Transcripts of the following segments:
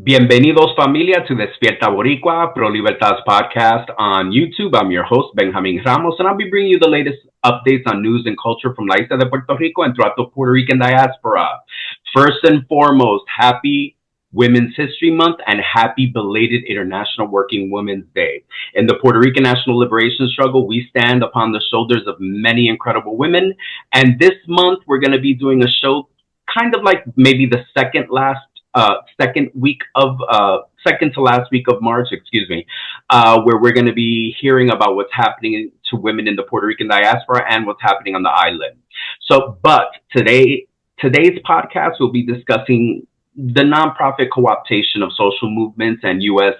Bienvenidos familia to Despierta Boricua, Pro Libertad's podcast on YouTube. I'm your host, Benjamin Ramos, and I'll be bringing you the latest updates on news and culture from La Isla de Puerto Rico and throughout the Puerto Rican diaspora. First and foremost, happy Women's History Month and happy belated International Working Women's Day. In the Puerto Rican national liberation struggle, we stand upon the shoulders of many incredible women. And this month, we're going to be doing a show kind of like maybe the second to last week of March, where we're going to be hearing about what's happening to women in the Puerto Rican diaspora and what's happening on the island. But today's podcast will be discussing the nonprofit co-optation of social movements and U.S.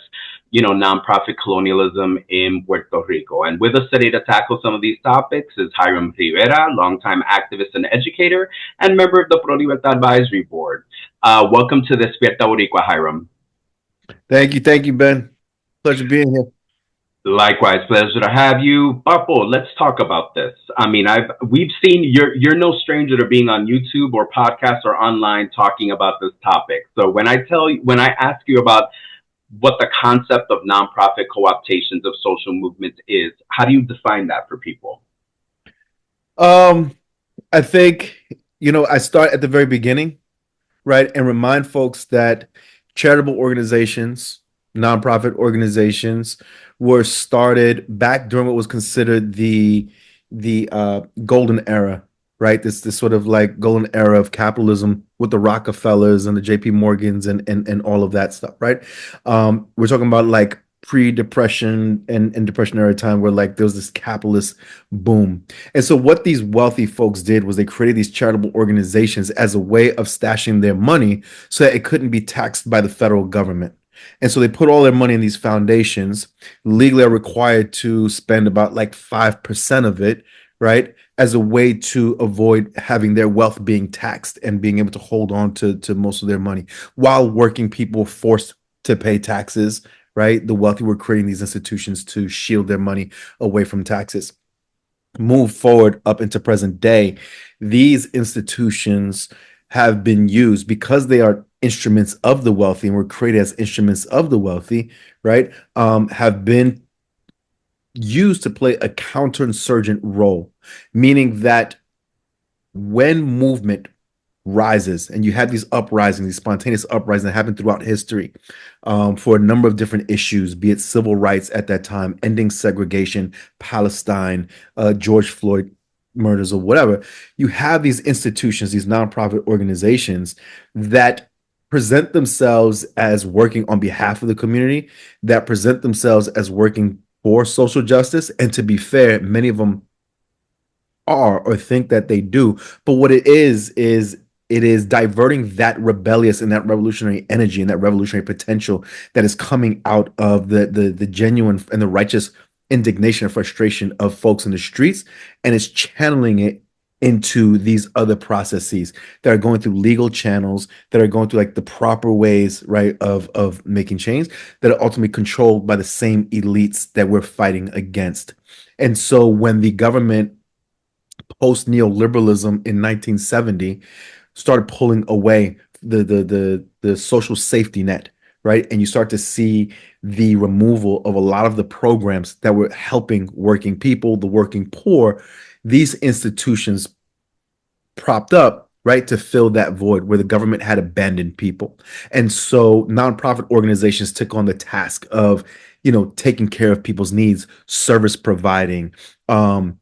Nonprofit colonialism in Puerto Rico. And with us today to tackle some of these topics is Hiram Rivera, longtime activist and educator, and member of the Pro Libertad Advisory Board. Welcome to Despierta Boricua, Hiram. Thank you, Ben. Pleasure being here. Likewise, pleasure to have you. Papo, let's talk about this. I mean, we've seen you're no stranger to being on YouTube or podcasts or online talking about this topic. So when I ask you about what the concept of nonprofit co-optations of social movements is, how do you define that for people? I think, I start at the very beginning, right? And remind folks that charitable organizations, nonprofit organizations were started back during what was considered the golden era, right? This sort of like golden era of capitalism with the Rockefellers and the JP Morgans and all of that stuff, right? We're talking about like pre-depression and depression era time where like there was this capitalist boom. And so what these wealthy folks did was they created these charitable organizations as a way of stashing their money so that it couldn't be taxed by the federal government. And so they put all their money in these foundations, legally are required to spend about like 5% of it, right? As a way to avoid having their wealth being taxed and being able to hold on to most of their money while working people were forced to pay taxes, right? The wealthy were creating these institutions to shield their money away from taxes. Move forward up into present day, these institutions have been used because they are instruments of the wealthy and were created as instruments of the wealthy, right? Have been used to play a counterinsurgent role, meaning that when movement rises and you have these uprisings, these spontaneous uprisings that happen throughout history for a number of different issues, be it civil rights at that time, ending segregation, Palestine, George Floyd murders or whatever, you have these institutions, these nonprofit organizations that present themselves as working on behalf of the community, that present themselves as working for social justice. And to be fair, many of them are or think that they do. But what it is it is diverting that rebellious and that revolutionary energy and that revolutionary potential that is coming out of the genuine and the righteous indignation and frustration of folks in the streets, and it's channeling it into these other processes that are going through legal channels, that are going through like the proper ways, right, of making change, that are ultimately controlled by the same elites that we're fighting against. And so when the government post neoliberalism in 1970 started pulling away the social safety net, right? And you start to see the removal of a lot of the programs that were helping working people, the working poor, these institutions propped up, right, to fill that void where the government had abandoned people. And so nonprofit organizations took on the task of, taking care of people's needs, service providing, trying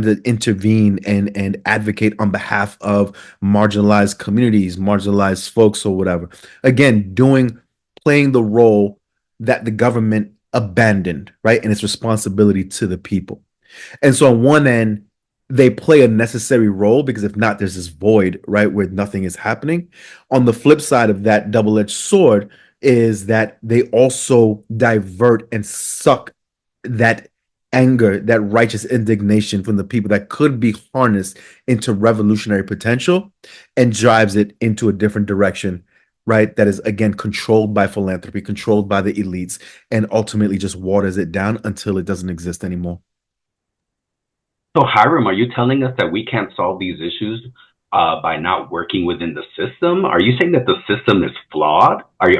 to intervene and advocate on behalf of marginalized communities, marginalized folks or whatever. Again, playing the role that the government abandoned, right? And its responsibility to the people. And so on one end, they play a necessary role because if not, there's this void, right, where nothing is happening. On the flip side of that double-edged sword is that they also divert and suck that anger, that righteous indignation from the people that could be harnessed into revolutionary potential and drives it into a different direction, right? That is, again, controlled by philanthropy, controlled by the elites, and ultimately just waters it down until it doesn't exist anymore. So, Hiram, are you telling us that we can't solve these issues by not working within the system? Are you saying that the system is flawed? Are you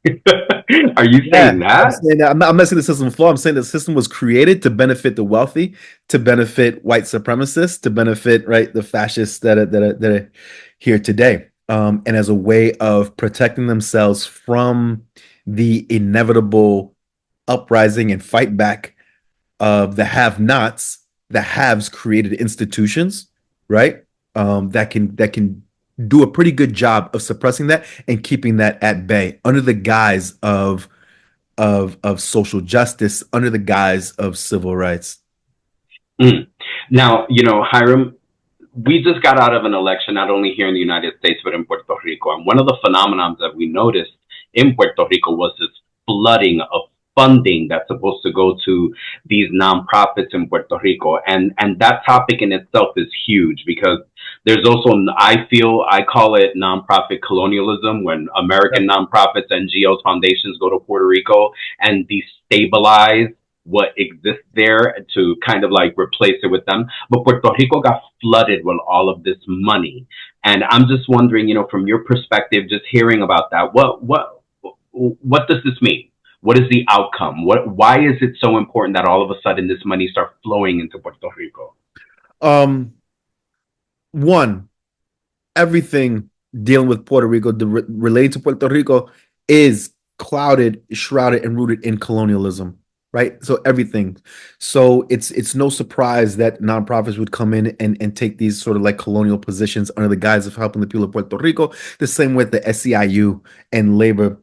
Yeah, saying I'm that? saying that. I'm not saying the system is flawed. I'm saying the system was created to benefit the wealthy, to benefit white supremacists, to benefit right the fascists that are here today, and as a way of protecting themselves from the inevitable uprising and fight back of the have-nots. The haves created institutions, right? That can do a pretty good job of suppressing that and keeping that at bay under the guise of social justice, under the guise of civil rights. Mm. Now, Hiram, we just got out of an election, not only here in the United States, but in Puerto Rico. And one of the phenomenons that we noticed in Puerto Rico was this flooding of funding that's supposed to go to these nonprofits in Puerto Rico. And that topic in itself is huge because there's also, I call it nonprofit colonialism, when American nonprofits, NGOs, foundations go to Puerto Rico and destabilize what exists there to kind of like replace it with them. But Puerto Rico got flooded with all of this money. And I'm just wondering, from your perspective, just hearing about that, what does this mean? What is the outcome? Why is it so important that all of a sudden this money starts flowing into Puerto Rico? Um, one, everything dealing with Puerto Rico, related to Puerto Rico, is clouded, shrouded, and rooted in colonialism, right? So everything. So it's no surprise that nonprofits would come in and take these sort of like colonial positions under the guise of helping the people of Puerto Rico. The same with the SEIU and labor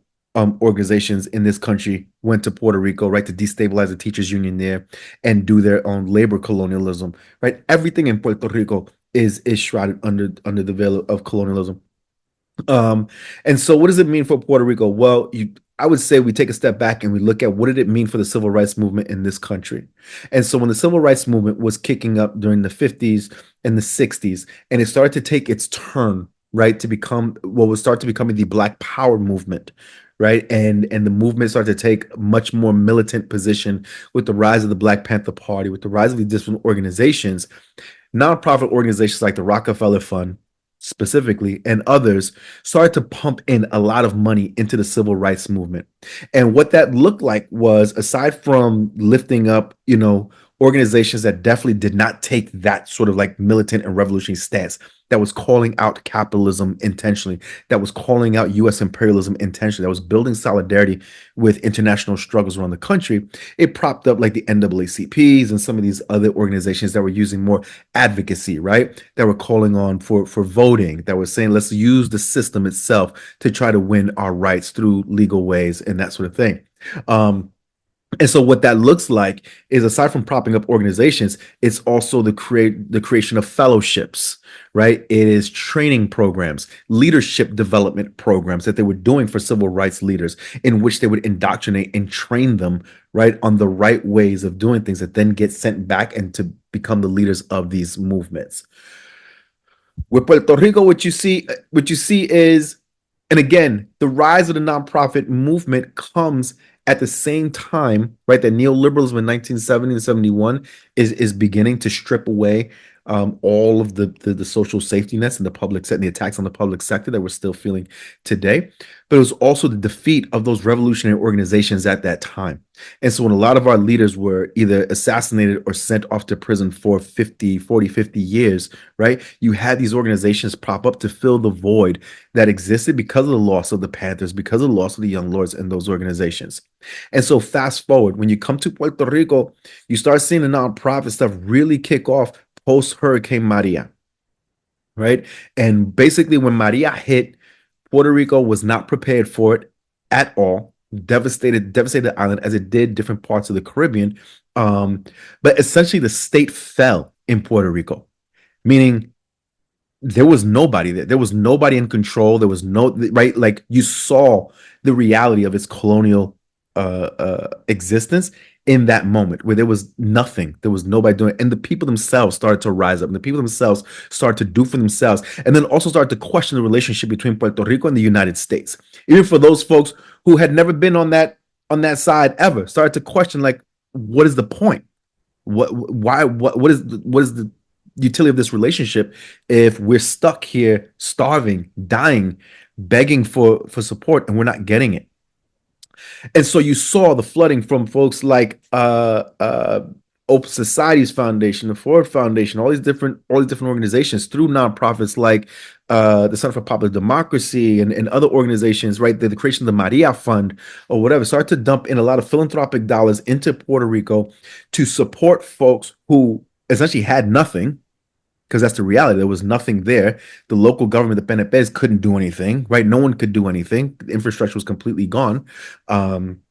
organizations in this country went to Puerto Rico, right, to destabilize the teachers union there and do their own labor colonialism, right? Everything in Puerto Rico is shrouded under the veil of colonialism. Um, and so what does it mean for Puerto Rico? Well, I would say we take a step back and we look at what did it mean for the civil rights movement in this country. And so when the civil rights movement was kicking up during the 50s and the 60s, and it started to take its turn, right, to become what would start to becoming the Black Power movement, right? And the movement started to take much more militant position with the rise of the Black Panther Party, with the rise of these different organizations. Nonprofit organizations like the Rockefeller Fund, specifically, and others started to pump in a lot of money into the civil rights movement. And what that looked like was, aside from lifting up, organizations that definitely did not take that sort of like militant and revolutionary stance, that was calling out capitalism intentionally, that was calling out US imperialism intentionally, that was building solidarity with international struggles around the country. It propped up like the NAACPs and some of these other organizations that were using more advocacy, right? That were calling on for voting, that were saying, let's use the system itself to try to win our rights through legal ways and that sort of thing. Um, and so what that looks like is, aside from propping up organizations, it's also the creation of fellowships, right? It is training programs, leadership development programs that they were doing for civil rights leaders, in which they would indoctrinate and train them, right, on the right ways of doing things that then get sent back and to become the leaders of these movements. With Puerto Rico, what you see is, and again, the rise of the nonprofit movement comes at the same time, right? That neoliberalism in 1970 and 71 is beginning to strip away all of the social safety nets and the public set and the attacks on the public sector that we're still feeling today. But it was also the defeat of those revolutionary organizations at that time. And so when a lot of our leaders were either assassinated or sent off to prison for 50 years, right? You had these organizations prop up to fill the void that existed because of the loss of the Panthers, because of the loss of the Young Lords and those organizations. And so fast forward, when you come to Puerto Rico, you start seeing the nonprofit stuff really kick off post Hurricane Maria, right? And basically, when Maria hit, Puerto Rico was not prepared for it at all. Devastated the island as it did different parts of the Caribbean. But essentially, the state fell in Puerto Rico, meaning there was nobody there. There was nobody in control. There was no, right. Like, you saw the reality of its colonial existence in that moment, where there was nothing. There was nobody doing it. And the people themselves started to rise up, and the people themselves started to do for themselves, and then also started to question the relationship between Puerto Rico and the United States. Even for those folks who had never been on that side ever, started to question, like, what is the point? What is utility of this relationship if we're stuck here starving, dying, begging for support and we're not getting it? And so you saw the flooding from folks like Open Societies Foundation, the Ford Foundation, all these different organizations through nonprofits like the Center for Popular Democracy and other organizations, right? The creation of the Maria Fund or whatever, started to dump in a lot of philanthropic dollars into Puerto Rico to support folks who essentially had nothing, because that's the reality. There was nothing there. The local government, the PNPs, couldn't do anything, right? No one could do anything. The infrastructure was completely gone. Um,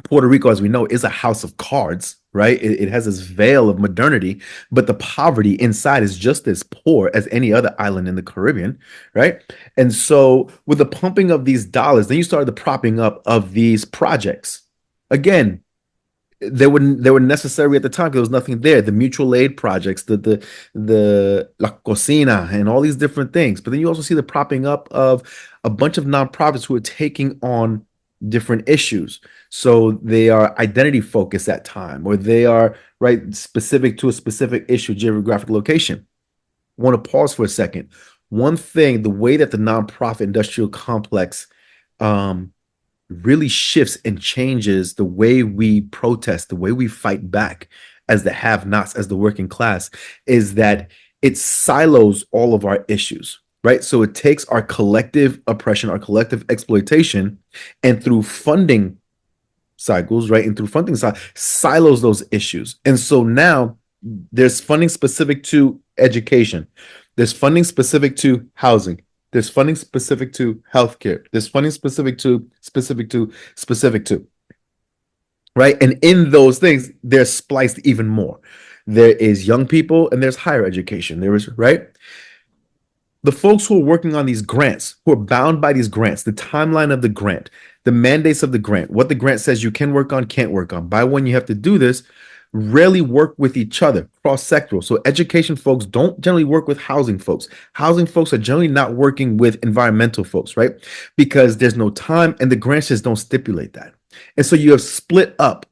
Puerto Rico, as we know, is a house of cards, right? It has this veil of modernity, but the poverty inside is just as poor as any other island in the Caribbean, right? And so, with the pumping of these dollars, then you started the propping up of these projects. Again, they were necessary at the time because there was nothing there. The mutual aid projects, the La Cocina, and all these different things. But then you also see the propping up of a bunch of nonprofits who are taking on different issues. So they are identity focused at time, or they are right specific to a specific issue, geographic location. I want to pause for a second. One thing, the way that the nonprofit industrial complex um, really shifts and changes the way we protest, the way we fight back as the have nots, as the working class, is that it silos all of our issues, right? So it takes our collective oppression, our collective exploitation, and through funding cycles, right? And through funding silos those issues. And so now there's funding specific to education, there's funding specific to housing, there's funding specific to healthcare, there's funding specific to, right? And in those things, they're spliced even more. There is young people and there's higher education. There is, right? The folks who are working on these grants, who are bound by these grants, the timeline of the grant, the mandates of the grant, what the grant says you can work on, can't work on, by when you have to do this, rarely work with each other, cross-sectoral. So education folks don't generally work with housing folks. Housing folks are generally not working with environmental folks, right? Because there's no time and the grants just don't stipulate that. And so you have split up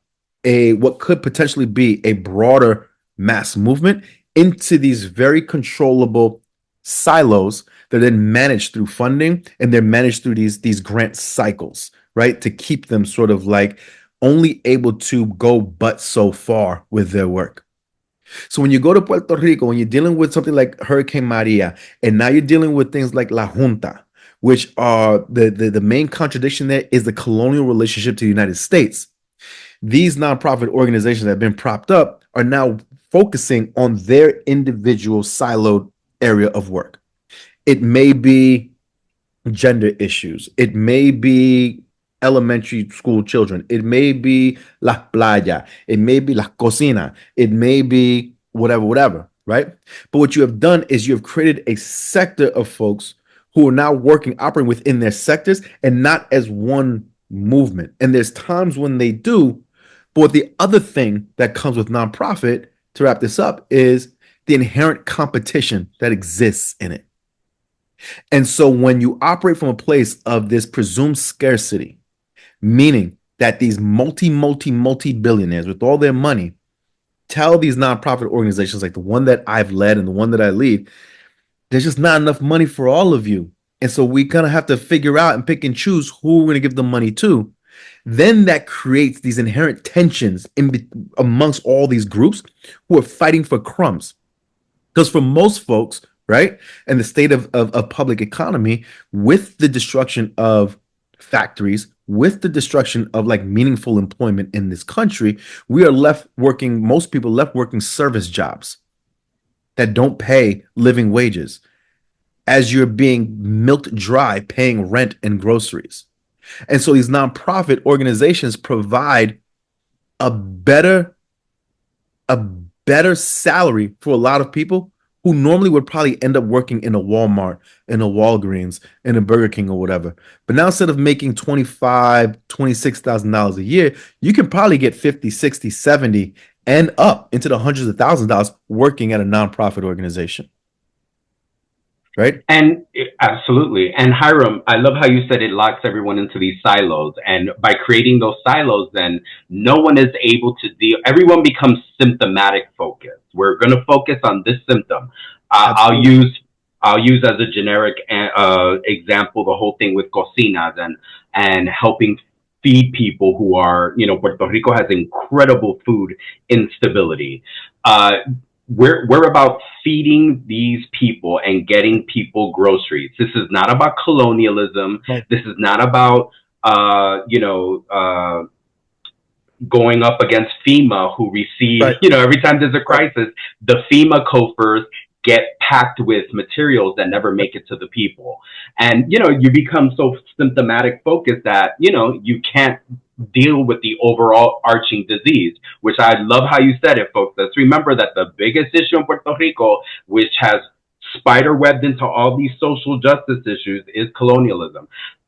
a what could potentially be a broader mass movement into these very controllable silos that are then managed through funding, and they're managed through these grant cycles, right? To keep them sort of like only able to go but so far with their work. So when you go to Puerto Rico, when you're dealing with something like Hurricane Maria, and now you're dealing with things like La Junta, which are the main contradiction there is the colonial relationship to the United States. These nonprofit organizations that have been propped up are now focusing on their individual siloed area of work. It may be gender issues. It may be elementary school children. It may be la playa. It may be la cocina. It may be whatever, whatever, right? But what you have done is you have created a sector of folks who are now working, operating within their sectors and not as one movement. And there's times when they do. But the other thing that comes with nonprofit, to wrap this up, is the inherent competition that exists in it. And so when you operate from a place of this presumed scarcity, meaning that these multi billionaires with all their money tell these nonprofit organizations like the one that I've led and the one that I lead, there's just not enough money for all of you. And so we kind of have to figure out and pick and choose who we're going to give the money to. Then that creates these inherent tensions amongst all these groups who are fighting for crumbs. Because for most folks, right, and the state of public economy, with the destruction of factories, with the destruction of like meaningful employment in this country, we are left working, most people left working service jobs that don't pay living wages as you're being milked dry, paying rent and groceries. And so these nonprofit organizations provide a better a better salary for a lot of people who normally would probably end up working in a Walmart, in a Walgreens, in a Burger King or whatever. But now instead of making $26,000 a year, you can probably get 50, 60, 70 and up into the hundreds of thousands of dollars working at a nonprofit organization. right? And absolutely. And Hiram, I love how you said it locks everyone into these silos. And by creating those silos, then no one is able to deal. Everyone becomes symptomatic focused. We're going to focus on this symptom. Uh, I'll Absolutely. use I'll use as a generic example the whole thing with cocinas and helping feed people who are, Puerto Rico has incredible food instability. Uh, we're about feeding these people and getting people groceries. This is not about colonialism. Right. This is not about uh, you know uh, going up against FEMA, who receive, Right. every time there's a Right. crisis, the FEMA coffers get packed with materials that never make it to the people. And, you become so symptomatic focused that, you can't deal with the overall arching disease, which I love how you said it, folks. Let's remember that the biggest issue in Puerto Rico, which has spider webbed into all these social justice issues, is colonialism.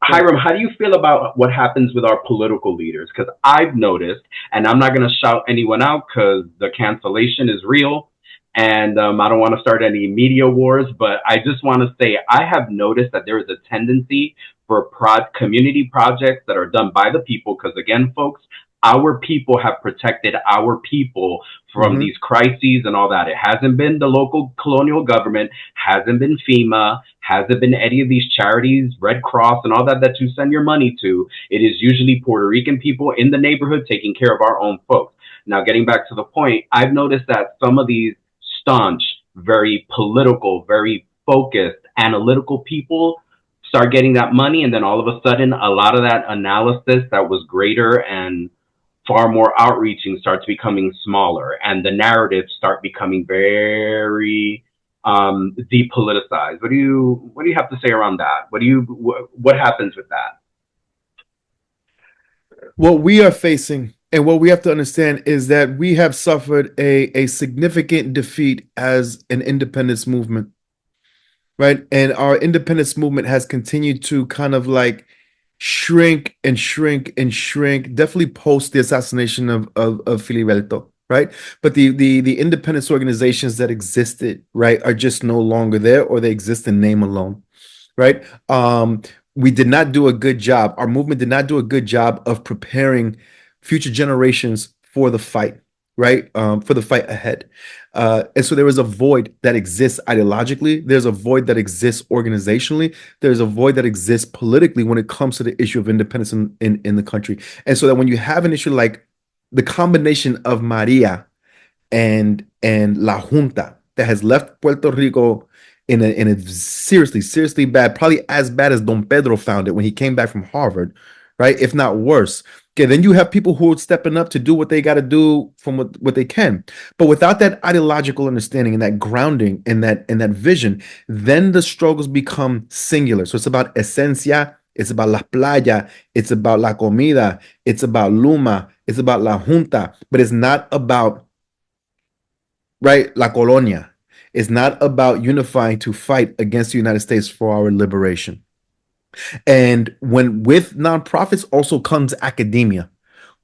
Right. Hiram, how do you feel about what happens with our political leaders? Because I've noticed, and I'm not going to shout anyone out because the cancellation is real, and I don't want to start any media wars, but I just want to say I have noticed that there is a tendency for community projects that are done by the people. Because again, folks, our people have protected our people from Hmm. these crises and all that. It hasn't been the local colonial government, hasn't been FEMA, hasn't been any of these charities, Red Cross, and all that that you send your money to. It is usually Puerto Rican people in the neighborhood taking care of our own folks. Now, getting back to the point, I've noticed that some of these staunch, very political, very focused, analytical people start getting that money, and then all of a sudden, a lot of that analysis that was greater and far more outreaching starts becoming smaller, and the narratives start becoming very depoliticized. What do you have to say around that? What happens with that? What we are facing and what we have to understand is that we have suffered a significant defeat as an independence movement, right? And our independence movement has continued to kind of like shrink and shrink and shrink, definitely post the assassination of Filiberto, right? But the independence organizations that existed, right, are just no longer there, or they exist in name alone, right? We did not do a good job. Our movement did not do a good job of preparing future generations for the fight, right? For the fight ahead. And so there is a void that exists ideologically. There's a void that exists organizationally. There's a void that exists politically when it comes to the issue of independence in the country. And so that when you have an issue like the combination of Maria and La Junta that has left Puerto Rico in a seriously bad, probably as bad as Don Pedro found it when he came back from Harvard, right? If not worse. Okay, then you have people who are stepping up to do what they got to do from what they can. But without that ideological understanding and that grounding and that vision, then the struggles become singular. So it's about esencia, it's about la playa, it's about la comida, it's about Luma, it's about la junta, but it's not about, right, la colonia. It's not about unifying to fight against the United States for our liberation. And when with nonprofits also comes academia,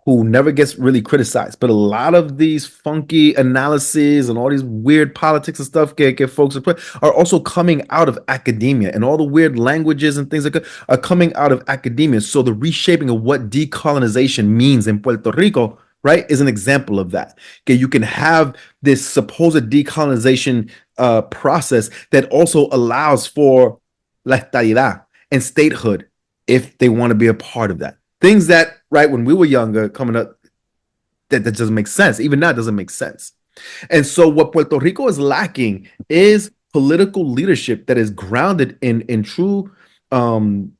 who never gets really criticized. But a lot of these funky analyses and all these weird politics and stuff get folks are also coming out of academia, and all the weird languages and things like that are coming out of academia. So the reshaping of what decolonization means in Puerto Rico, right, is an example of that. Okay, you can have this supposed decolonization process that also allows for la estadidad and statehood if they want to be a part of that. Things that, right, when we were younger coming up, that doesn't make sense. Even now, it doesn't make sense. And so, what Puerto Rico is lacking is political leadership that is grounded in true um,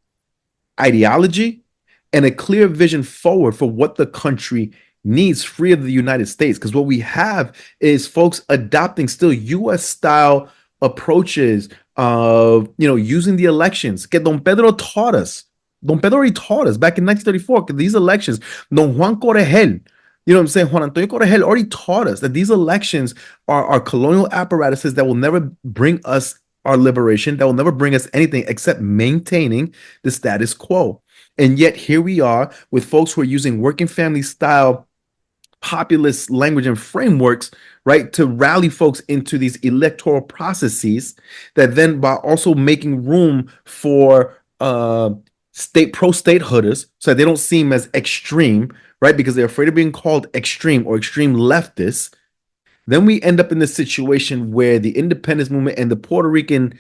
ideology and a clear vision forward for what the country needs free of the United States. Because what we have is folks adopting still US style approaches of, using the elections. Que Don Pedro taught us. Don Pedro already taught us back in 1934, these elections, Don Juan Corejel, you know what I'm saying? Juan Antonio Corejel already taught us that these elections are colonial apparatuses that will never bring us our liberation, that will never bring us anything except maintaining the status quo. And yet here we are with folks who are using working family style populist language and frameworks, right, to rally folks into these electoral processes that then by also making room for state pro statehooders so that they don't seem as extreme, right, because they're afraid of being called extreme or extreme leftists. Then we end up in this situation where the independence movement and the Puerto Rican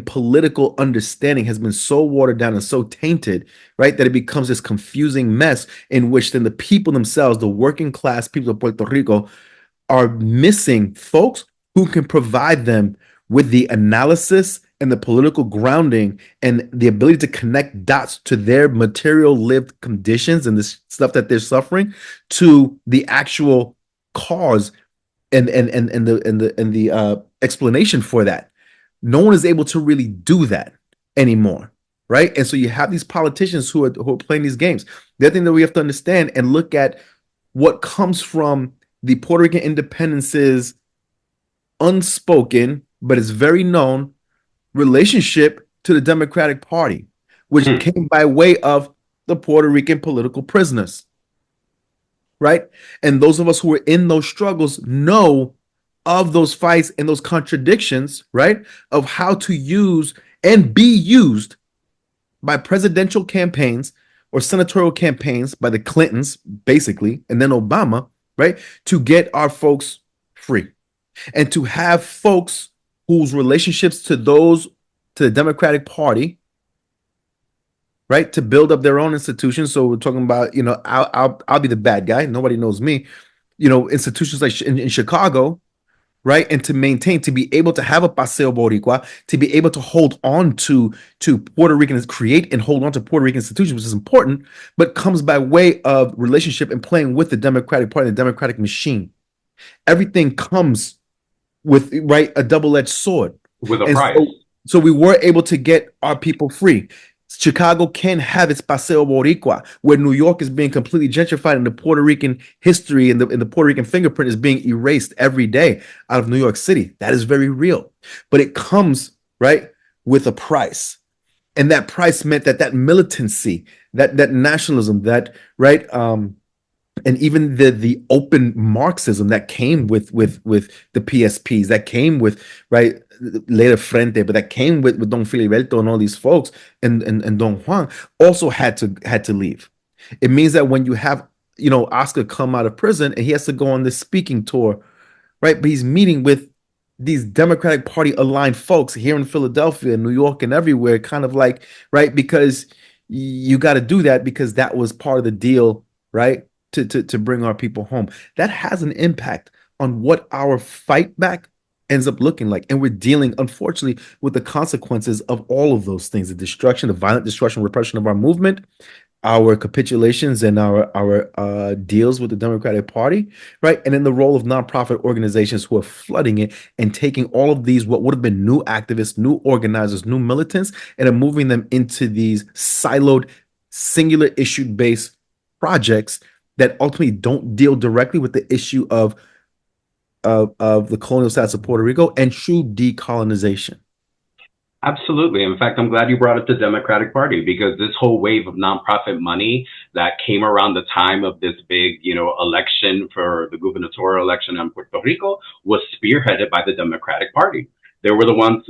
political understanding has been so watered down and so tainted, right, that it becomes this confusing mess in which then the people themselves, the working class people of Puerto Rico, are missing folks who can provide them with the analysis and the political grounding and the ability to connect dots to their material lived conditions and the stuff that they're suffering to the actual cause and the explanation for that. No one is able to really do that anymore, right? And so you have these politicians who are playing these games. The other thing that we have to understand and look at what comes from the Puerto Rican independence's unspoken but is very known relationship to the Democratic Party, which Hmm. came by way of the Puerto Rican political prisoners, right? And those of us who were in those struggles know of those fights and those contradictions, right? Of how to use and be used by presidential campaigns or senatorial campaigns by the Clintons, basically, and then Obama, right? To get our folks free and to have folks whose relationships to the Democratic Party, right, to build up their own institutions. So we're talking about, I'll be the bad guy. Nobody knows me. Institutions like in Chicago, right, and to be able to have a Paseo Boricua, to be able to hold on to Puerto Ricans, create and hold on to Puerto Rican institutions, which is important, but comes by way of relationship and playing with the Democratic Party, the Democratic machine. Everything comes with, right, a double-edged sword. With a And price. so we were able to get our people free. Chicago can have its Paseo Boricua, where New York is being completely gentrified and the Puerto Rican history and the Puerto Rican fingerprint is being erased every day out of New York City. That is very real. But it comes, right, with a price. And that price meant that militancy, that nationalism, that, right, and even the open Marxism that came with the PSPs, that came with, right, later Frente, but that came with Don Filiberto and all these folks and Don Juan also had to leave. It means that when you have, Oscar come out of prison and he has to go on this speaking tour, right? But he's meeting with these Democratic Party aligned folks here in Philadelphia, New York, and everywhere, kind of like, right, because you got to do that because that was part of the deal, right? To bring our people home. That has an impact on what our fight back ends up looking like. And we're dealing, unfortunately, with the consequences of all of those things, the destruction, the violent destruction, repression of our movement, our capitulations and our deals with the Democratic Party, right? And in the role of nonprofit organizations who are flooding it and taking all of these, what would have been new activists, new organizers, new militants, and are moving them into these siloed, singular issue based projects that ultimately don't deal directly with the issue of the colonial status of Puerto Rico and true decolonization. Absolutely. In fact, I'm glad you brought up the Democratic Party because this whole wave of nonprofit money that came around the time of this big, election for the gubernatorial election in Puerto Rico was spearheaded by the Democratic Party. They were the ones,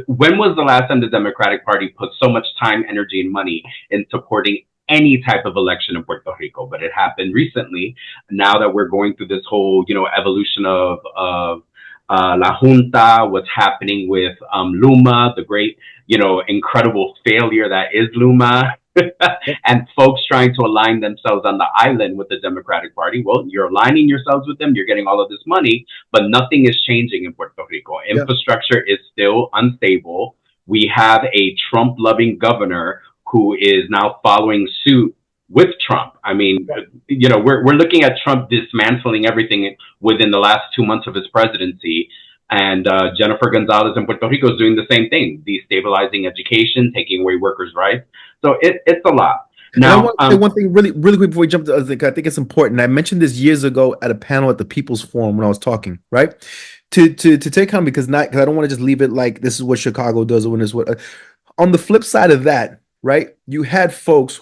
when was the last time the Democratic Party put so much time, energy, and money in supporting any type of election in Puerto Rico? But it happened recently. Now that we're going through this whole, evolution of La Junta, what's happening with Luma, the great, incredible failure that is Luma, and folks trying to align themselves on the island with the Democratic Party. Well, you're aligning yourselves with them, you're getting all of this money, but nothing is changing in Puerto Rico. Yeah. Infrastructure is still unstable. We have a Trump loving governor who is now following suit with Trump. I mean, we're looking at Trump dismantling everything within the last 2 months of his presidency. And Jennifer Gonzalez in Puerto Rico is doing the same thing, destabilizing education, taking away workers' rights. So it's a lot. And I Now, want to say one thing really, really quick before we jump to other thing. I think it's important. I mentioned this years ago at a panel at the People's Forum when I was talking, right? To take on because I don't want to just leave it like this is what Chicago does or when it's what. On the flip side of that, right? You had folks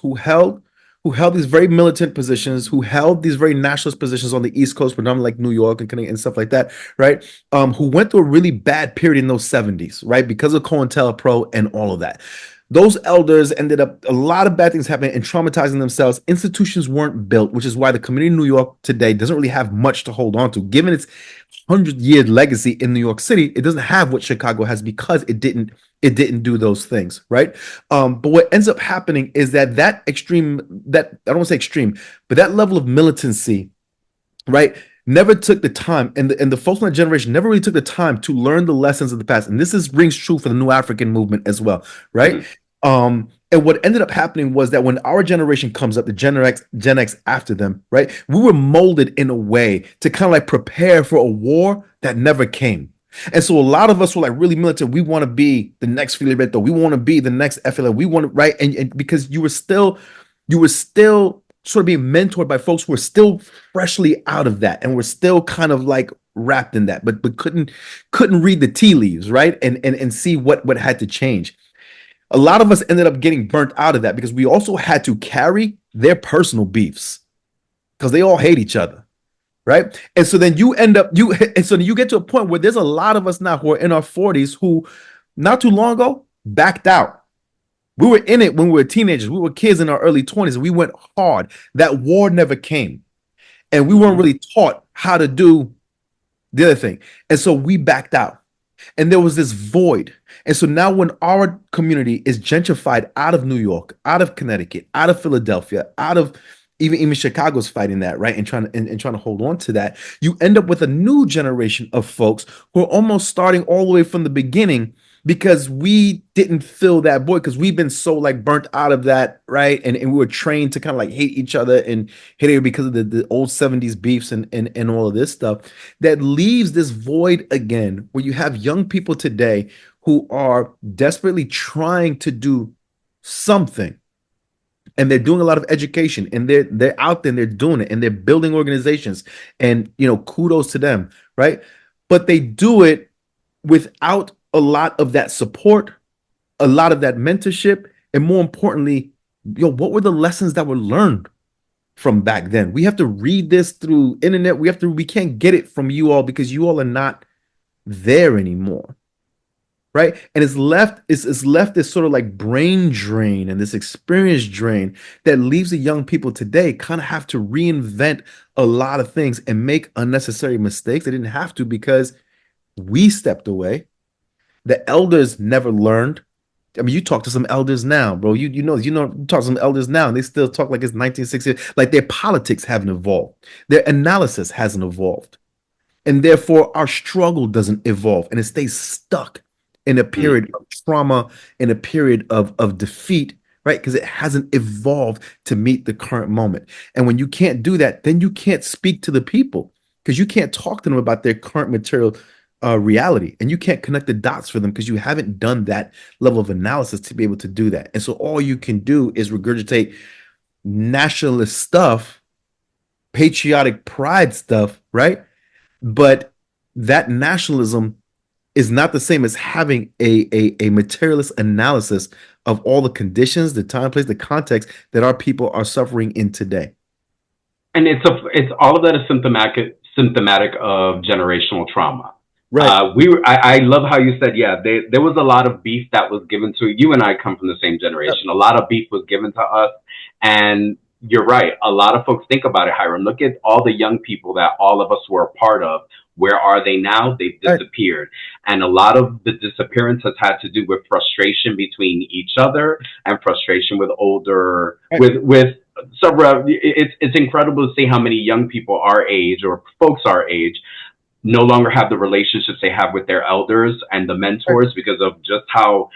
who held these very militant positions, who held these very nationalist positions on the East Coast, predominantly like New York and Connecticut and stuff like that, right? Who went through a really bad period in those 70s, right? Because of COINTELPRO and all of that. Those elders ended up a lot of bad things happening and traumatizing themselves. Institutions weren't built, which is why the community in New York today doesn't really have much to hold on to. Given its 100-year legacy in New York City, it doesn't have what Chicago has because it didn't do those things, right? But what ends up happening is that extreme, that I don't want to say extreme, but that level of militancy, right, never took the time, and the folks in that generation never really took the time to learn the lessons of the past. And this rings true for the New African movement as well, right? Mm-hmm. And what ended up happening was that when our generation comes up, the Gen X after them, right, we were molded in a way to kind of like prepare for a war that never came. And so a lot of us were like really militant. We want to be the next Filiberto. We want to be the next FLA. We want to, right? And because you were still sort of being mentored by folks who were still freshly out of that and were still kind of like wrapped in that, but couldn't read the tea leaves, right? And see what had to change. A lot of us ended up getting burnt out of that because we also had to carry their personal beefs because they all hate each other, right? And so then you get to a point where there's a lot of us now who are in our 40s who not too long ago backed out. We were in it when we were teenagers. We were kids in our early 20s and we went hard. That war never came. And we weren't really taught how to do the other thing. And so we backed out. And there was this void. And so now when our community is gentrified out of New York, out of Connecticut, out of Philadelphia, out of even Chicago's fighting that, right? And trying to hold on to that, you end up with a new generation of folks who are almost starting all the way from the beginning because we didn't fill that void because we've been so like burnt out of that, right? And we were trained to kind of like hate each other and hate it because of the old 70s beefs and all of this stuff that leaves this void again where you have young people today who are desperately trying to do something, and they're doing a lot of education, and they're out there and they're doing it, and they're building organizations, and kudos to them, right? But they do it without a lot of that support, a lot of that mentorship, and more importantly, what were the lessons that were learned from back then? We have to read this through internet. We can't get it from you all because you all are not there anymore, right? And it's left this sort of like brain drain and this experience drain that leaves the young people today kind of have to reinvent a lot of things and make unnecessary mistakes. They didn't have to because we stepped away. The elders never learned. I mean, you talk to some elders now, bro. You talk to some elders now, and they still talk like it's 1960. Like their politics haven't evolved, their analysis hasn't evolved, and therefore our struggle doesn't evolve, and it stays stuck in a period of trauma, in a period of defeat, right? Because it hasn't evolved to meet the current moment. And when you can't do that, then you can't speak to the people because you can't talk to them about their current material reality, and you can't connect the dots for them because you haven't done that level of analysis to be able to do that. And so all you can do is regurgitate nationalist stuff, patriotic pride stuff, right? But that nationalism is not the same as having a materialist analysis of all the conditions, the time, place, the context that our people are suffering in today. And it's all of that is symptomatic of generational trauma. Right. I love how you said, yeah, there was a lot of beef that was given to you, and I come from the same Yep. generation. A lot of beef was given to us, and you're right. A lot of folks think about it, Hiram. Look at all the young people that all of us were a part of. Where are they now? They've Right. disappeared, and a lot of the disappearance has had to do with frustration between each other and frustration with older Right. with several. It's incredible to see how many young people our age or folks our age no longer have the relationships they have with their elders and the Right. mentors because of just how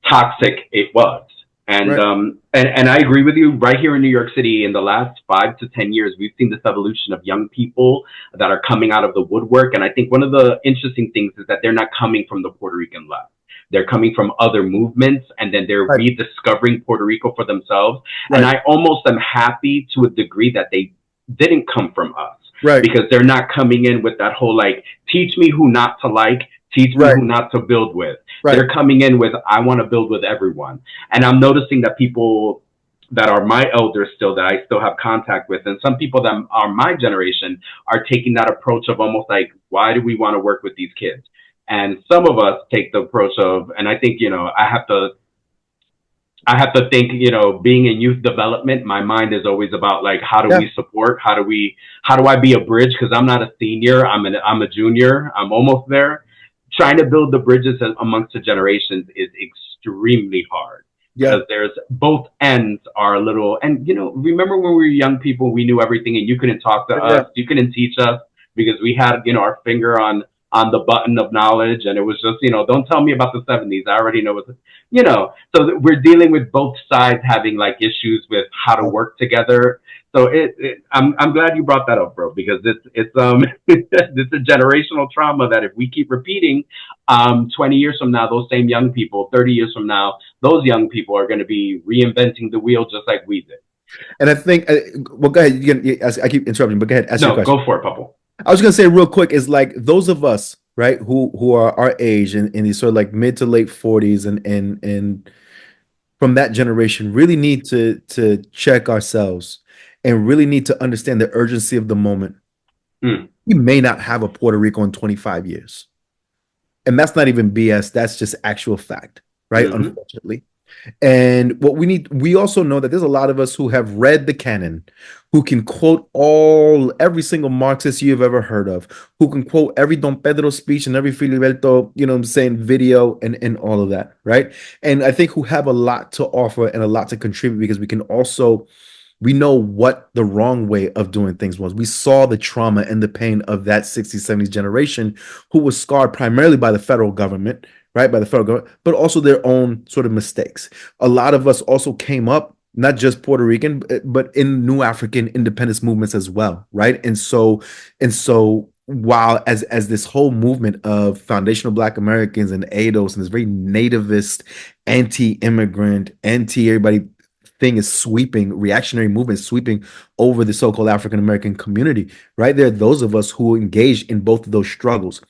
toxic it was. And Right. and I agree with you. Right here in New York City, in the last 5 to 10 years, we've seen this evolution of young people that are coming out of the woodwork. And I think one of the interesting things is that they're not coming from the Puerto Rican left. They're coming from other movements, and then they're Right. rediscovering Puerto Rico for themselves. And Right. I almost am happy to a degree that they didn't come from us Right. because they're not coming in with that whole like, teach me who not to like, teach me Right. who not to build with. Right. They're coming in with, I want to build with everyone. And I'm noticing that people that are my elders still, that I still have contact with, and some people that are my generation are taking that approach of almost like, why do we want to work with these kids? And some of us take the approach of, and I think, I have to think, being in youth development, my mind is always about like, how do Yeah. we support? How do I be a bridge? Because I'm not a senior. I'm a junior. I'm almost there. Trying to build the bridges amongst the generations is extremely hard Yeah. because there's both ends are a little, and remember when we were young people, we knew everything and you couldn't talk to Yeah. us. You couldn't teach us because we had, our finger on the button of knowledge. And it was just, don't tell me about the 70s. I already know so we're dealing with both sides having like issues with how to work together. So I'm glad you brought that up, bro, because it's it's a generational trauma that if we keep repeating, 20 years from now, those same young people, 30 years from now, those young people are going to be reinventing the wheel just like we did. And I think, well, go ahead. I keep interrupting, but go ahead. Ask your No, question. go for it, Papa. I was gonna say real quick is like those of us, right, who are our age and in these sort of like mid to late 40s and from that generation really need to check ourselves and really need to understand the urgency of the moment. Mm, We may not have a Puerto Rico in 25 years. And that's not even BS, that's just actual fact, right? mm-hmm. Unfortunately. And what we also know that there's a lot of us who have read the canon, who can quote every single Marxist you've ever heard of, who can quote every Don Pedro speech and every Filiberto, you know what I'm saying, video and all of that, right? And I think who have a lot to offer and a lot to contribute because we know what the wrong way of doing things was. We saw the trauma and the pain of that 60s, 70s generation who was scarred primarily by the federal government, right? By the federal government, but also their own sort of mistakes. A lot of us also came up, not just Puerto Rican, but in new African independence movements as well, right? And so while as this whole movement of foundational Black Americans and ADOS and this very nativist, anti-immigrant, anti-everybody thing is sweeping, reactionary movement is sweeping over the so-called African American community, right? There are those of us who engage in both of those struggles.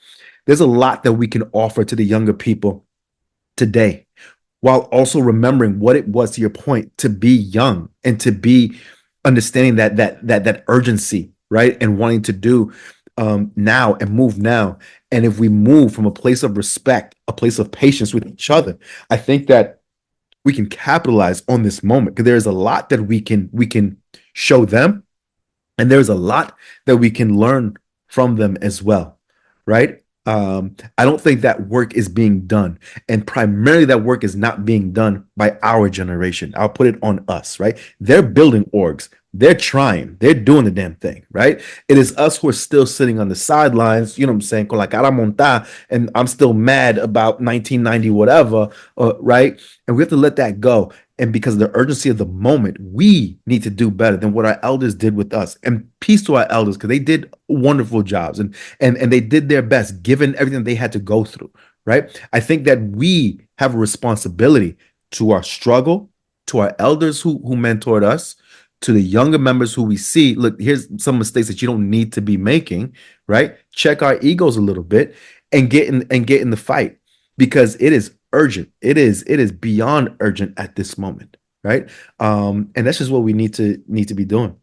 There's a lot that we can offer to the younger people today while also remembering what it was, to your point, to be young and to be understanding that urgency, right? And wanting to do now and move now. And if we move from a place of respect, a place of patience with each other, I think that we can capitalize on this moment because there's a lot that we can show them, and there's a lot that we can learn from them as well, right? I don't think that work is being done, and primarily that work is not being done by our generation. I'll put it on us, right? They're building orgs, they're trying, they're doing the damn thing, right? It is us who are still sitting on the sidelines, you know what I'm saying, con la cara montada, and I'm still mad about 1990 whatever, right? And we have to let that go. And because of the urgency of the moment, we need to do better than what our elders did with us. And peace to our elders, because they did wonderful jobs and they did their best given everything they had to go through, right? I think that we have a responsibility to our struggle, to our elders who mentored us, to the younger members who we see. Look, here's some mistakes that you don't need to be making, right? Check our egos a little bit and get in the fight because it is urgent. It is beyond urgent at this moment, right? And that's just what we need to be doing.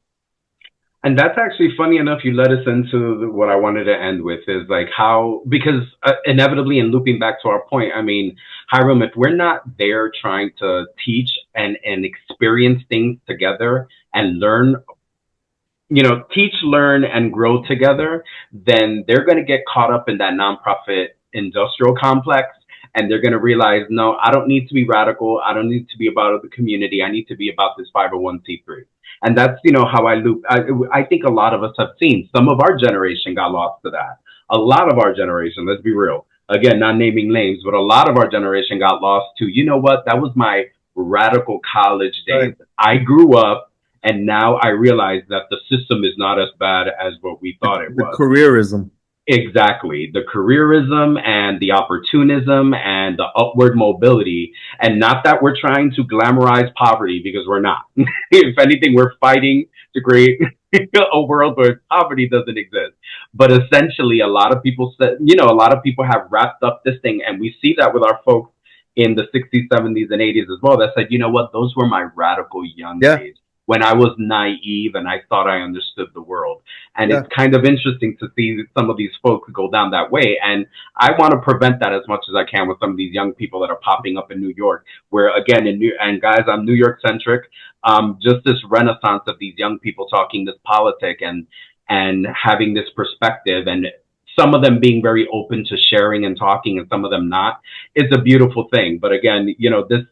And that's actually funny enough. You led us into what I wanted to end with is like how, because inevitably, and looping back to our point, I mean, Hiram, if we're not there trying to teach and experience things together and learn, teach, learn, and grow together, then they're going to get caught up in that nonprofit industrial complex. And they're going to realize, no, I don't need to be radical. I don't need to be about the community. I need to be about this 501c3. And that's, how I loop. I think a lot of us have seen some of our generation got lost to that. A lot of our generation, let's be real. Again, not naming names, but a lot of our generation got lost to, you know what? That was my radical college days. Right. I grew up and now I realize that the system is not as bad as what we thought it The was. careerism. Exactly. The careerism and the opportunism and the upward mobility. And not that we're trying to glamorize poverty because we're not. If anything, we're fighting to create a world where poverty doesn't exist. But essentially, a lot of people said, a lot of people have wrapped up this thing. And we see that with our folks in the 60s, 70s, and 80s as well that said, you know what, those were my radical young Yeah, days when I was naive and I thought I understood the world. And it's yeah. kind of interesting to see some of these folks go down that way. And I want to prevent that as much as I can with some of these young people that are popping up in New York, where again, and guys, I'm New York centric. Just this renaissance of these young people talking this politic and having this perspective, and some of them being very open to sharing and talking and some of them not, is a beautiful thing. But again, this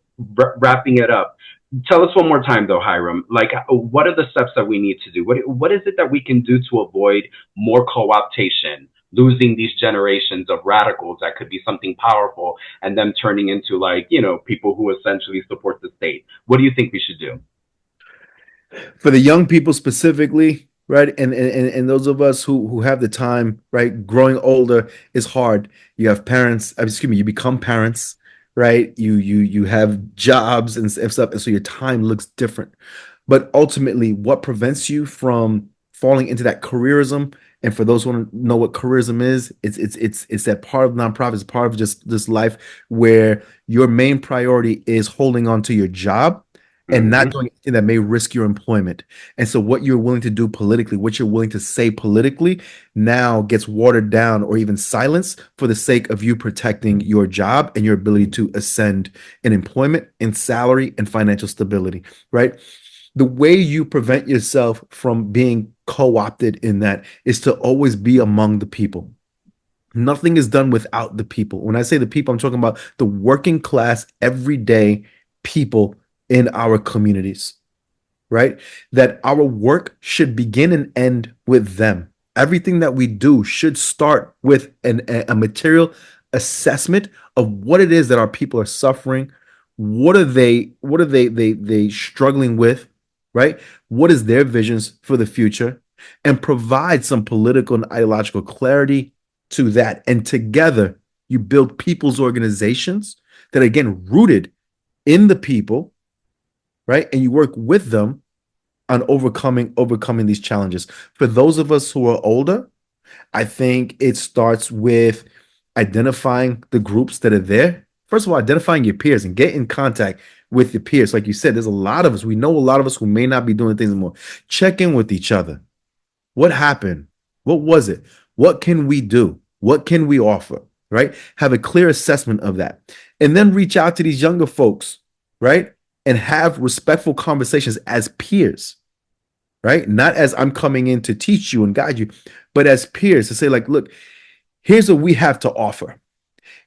wrapping it up, tell us one more time though, Hiram, like what are the steps that we need to do? What is it that we can do to avoid more co-optation, losing these generations of radicals that could be something powerful and them turning into, like, people who essentially support the state? What do you think we should do? For the young people specifically, right? And those of us who have the time, right? Growing older is hard. You have parents, excuse me, you become parents, right? You have jobs and stuff, and so your time looks different. But ultimately, what prevents you from falling into that careerism? And for those who want to know what careerism is, it's that part of nonprofits, part of just this life where your main priority is holding on to your job and not Mm-hmm. doing anything that may risk your employment. And so what you're willing to do politically, what you're willing to say politically now gets watered down or even silenced for the sake of you protecting your job and your ability to ascend in employment, in salary, and financial stability, right? The way you prevent yourself from being co-opted in that is to always be among the people. Nothing is done without the people. When I say the people, I'm talking about the working class, everyday people in our communities, right? That our work should begin and end with them. Everything that we do should start with a material assessment of what it is that our people are suffering. What are they struggling with, right? What is their visions for the future? And provide some political and ideological clarity to that. And together you build people's organizations that are again rooted in the people, right? And you work with them on overcoming these challenges. For those of us who are older, I think it starts with identifying the groups that are there. First of all, identifying your peers and get in contact with your peers. Like you said, there's a lot of us. We know a lot of us who may not be doing things anymore. Check in with each other. What happened? What was it? What can we do? What can we offer? Right? Have a clear assessment of that. And then reach out to these younger folks, right? And have respectful conversations as peers, right? Not as I'm coming in to teach you and guide you, but as peers to say, like, look, here's what we have to offer.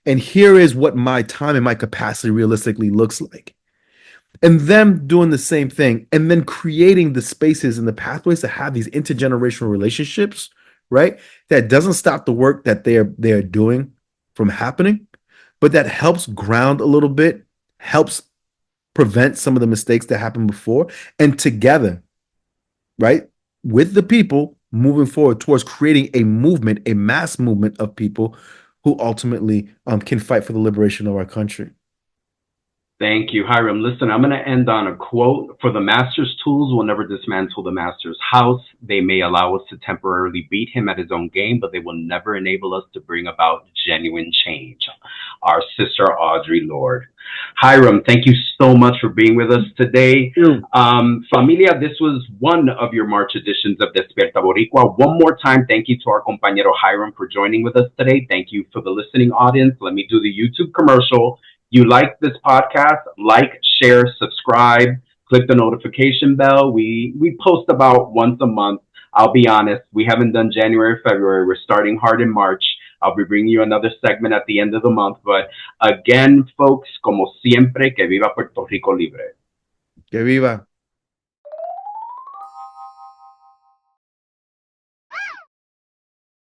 And here is what my time and my capacity realistically looks like. And them doing the same thing and then creating the spaces and the pathways to have these intergenerational relationships, right? That doesn't stop the work that they're doing from happening, but that helps ground a little bit, helps prevent some of the mistakes that happened before, and together, right, with the people moving forward towards creating a movement, a mass movement of people who ultimately can fight for the liberation of our country. Thank you, Hiram. Listen, I'm going to end on a quote. For the master's tools will never dismantle the master's house. They may allow us to temporarily beat him at his own game, but they will never enable us to bring about genuine change. Our sister Audre Lorde. Hiram, thank you so much for being with us today. Familia, this was one of your March editions of Despierta Boricua. One more time, thank you to our compañero Hiram for joining with us today. Thank you for the listening audience. Let me do the YouTube commercial. You like this podcast, like, share, subscribe, click the notification bell. We post about once a month. I'll be honest, we haven't done January, February. We're starting hard in March. I'll be bringing you another segment at the end of the month. But again, folks, como siempre, que viva Puerto Rico libre. Que viva.